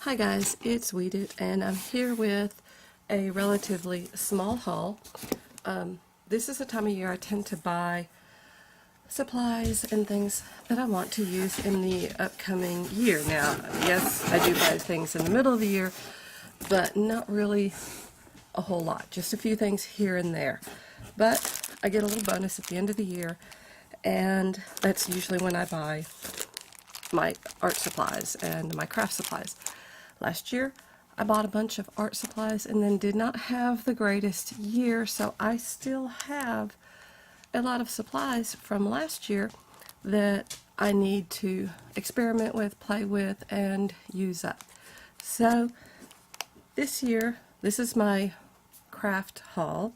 Hi guys, it's Weeded, and I'm here with a relatively small haul. This is the time of year I tend to buy supplies and things that I want to use in the upcoming year. Now, yes, I do buy things in the middle of the year, but not really a whole lot. Just a few things here and there. But I get a little bonus at the end of the year, and that's usually when I buy my art supplies and my craft supplies. Last year, I bought a bunch of art supplies and then did not have the greatest year, so I still have a lot of supplies from last year that I need to experiment with, play with, and use up. So this year, this is my craft haul,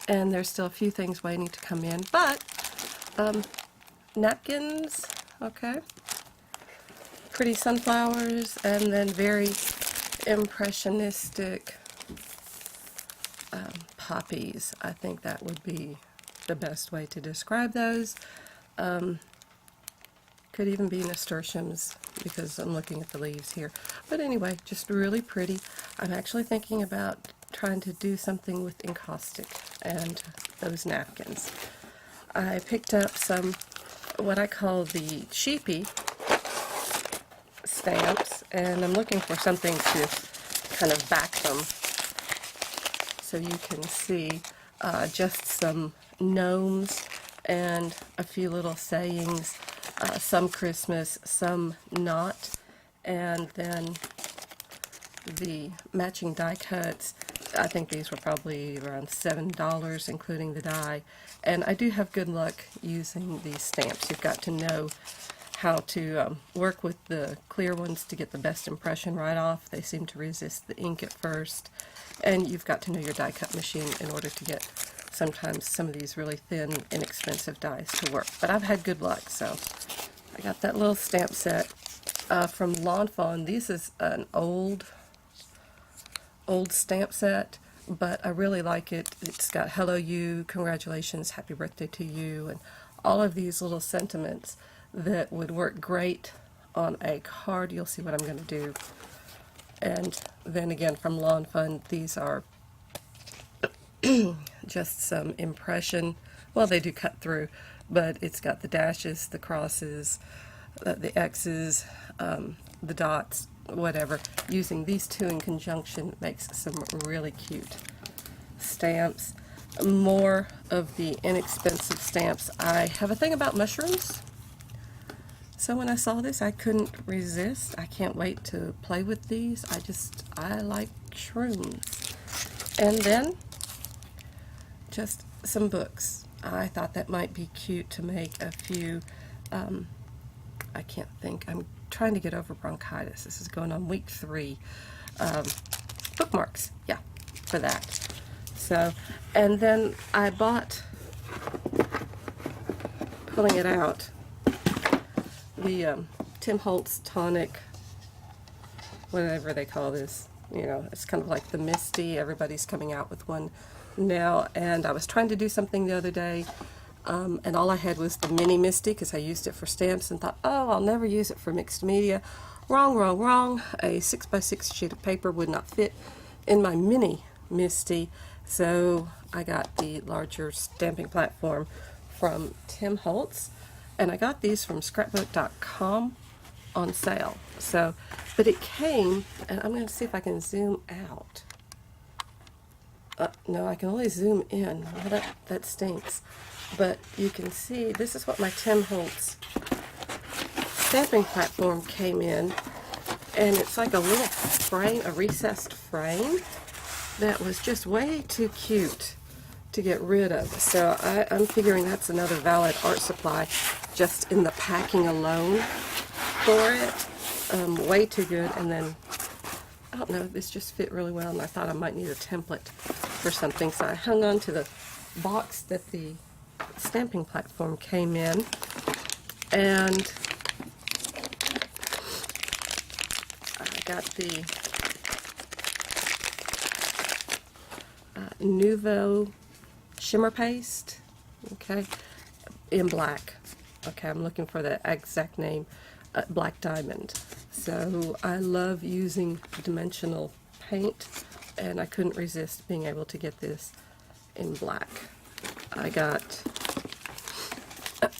and there's still a few things waiting to come in, but napkins, okay, pretty sunflowers, and then very impressionistic poppies. I think that would be the best way to describe those. Could even be nasturtiums because I'm looking at the leaves here. But anyway, just really pretty. I'm actually thinking about trying to do something with encaustic and those napkins. I picked up some what I call the sheepy stamps, and I'm looking for something to kind of back them so you can see just some gnomes and a few little sayings, some Christmas, some not, and then the matching die cuts. I think these were probably around $7 including the die, and I do have good luck using these stamps. You've got to know how to work with the clear ones to get the best impression right off. They seem to resist the ink at first, and you've got to know your die cut machine in order to get sometimes some of these really thin, inexpensive dies to work. But I've had good luck, so I got that little stamp set from Lawn Fawn. This is an old stamp set, but I really like it. It's got hello you, congratulations, happy birthday to you, and all of these little sentiments that would work great on a card. You'll see what I'm going to do. And then again from Lawn Fun, these are just some impression. Well, they do cut through, but it's got the dashes, the crosses, the X's, the dots, whatever. Using these two in conjunction makes some really cute stamps. More of the inexpensive stamps. I have a thing about mushrooms. So when I saw this, I couldn't resist. I can't wait to play with these. I like shrooms. And then just some books. I thought that might be cute to make a few, I can't think, I'm trying to get over bronchitis. This is going on week 3. Bookmarks, yeah, for that. So, and then I bought, pulling it out, the Tim Holtz tonic, whatever they call this. You know, it's kind of like the Misty. Everybody's coming out with one now, and I was trying to do something the other day, and all I had was the mini Misty because I used it for stamps and thought, oh, I'll never use it for mixed media. Wrong, wrong, wrong. A 6x6 sheet of paper would not fit in my mini Misty, so I got the larger stamping platform from Tim Holtz. And I got these from scrapbook.com on sale. So, but it came, and I'm going to see if I can zoom out. No, I can only zoom in. Well, that stinks. But you can see, this is what my Tim Holtz stamping platform came in. And it's like a little frame, a recessed frame, that was just way too cute to get rid of. So I'm figuring that's another valid art supply just in the packing alone for it. Way too good. And then, I don't know, this just fit really well, and I thought I might need a template for something. So I hung on to the box that the stamping platform came in, and I got the Nouveau shimmer paste, okay, in black. Okay, I'm looking for the exact name, Black Diamond. So I love using dimensional paint, and I couldn't resist being able to get this in black. I got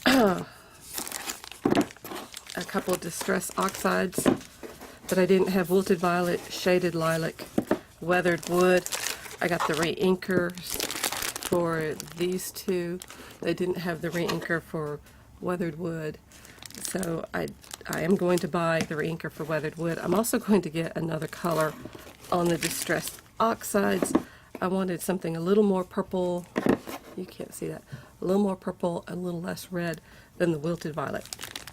a couple of Distress Oxides, but I didn't have Wilted Violet, Shaded Lilac, Weathered Wood. I got the reinkers for these two. They didn't have the reinker for Weathered Wood, so I am going to buy the reinker for Weathered Wood. I'm also going to get another color on the Distress Oxides. I wanted something a little more purple. You can't see that. A little more purple, a little less red than the Wilted Violet.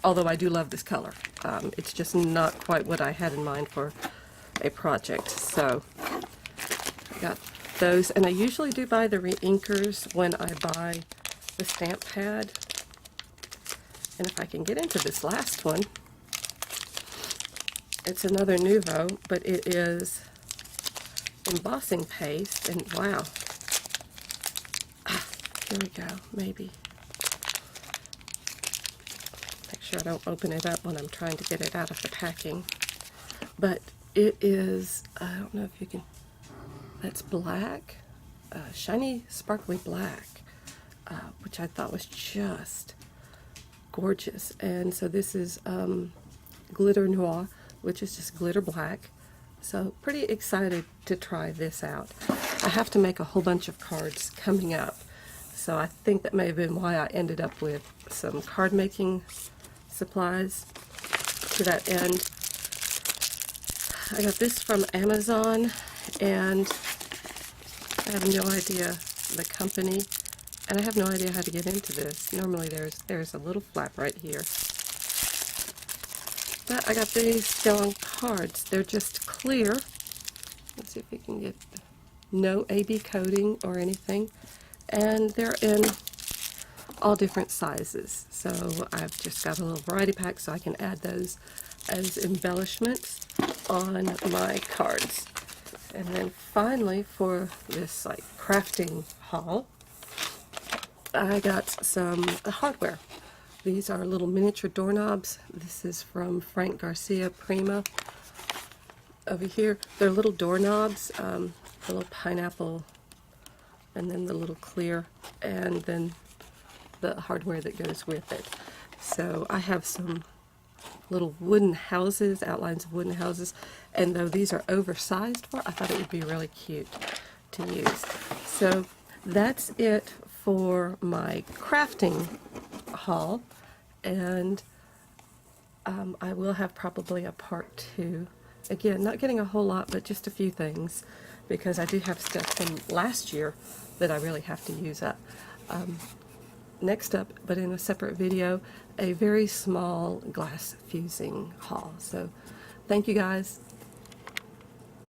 Although I do love this color. It's just not quite what I had in mind for a project. So I got those, and I usually do buy the reinkers when I buy the stamp pad. And if I can get into this last one, it's another Nouveau, but it is embossing paste, and wow. Here we go, maybe. Make sure I don't open it up when I'm trying to get it out of the packing. But it is, I don't know if you can, that's black, shiny, sparkly black, which I thought was just gorgeous. And so this is Glitter Noir, which is just glitter black. So pretty excited to try this out. I have to make a whole bunch of cards coming up, so I think that may have been why I ended up with some card making supplies to that end. I got this from Amazon, and I have no idea the company, and I have no idea how to get into this. Normally there's a little flap right here. But I got these still on cards. They're just clear. Let's see if we can get no AB coating or anything. And they're in all different sizes. So I've just got a little variety pack so I can add those as embellishments on my cards. And then finally, for this like crafting haul, I got some hardware. These are little miniature doorknobs. This is from Frank Garcia Prima. Over here, they're little doorknobs, the little pineapple, and then the little clear, and then the hardware that goes with it. So I have some little wooden houses, outlines of wooden houses, and though these are oversized for, I thought it would be really cute to use. So that's it for my crafting haul, and I will have probably a part 2. Again, not getting a whole lot, but just a few things, because I do have stuff from last year that I really have to use up. Next up, but in a separate video, a very small glass fusing haul. So thank you guys.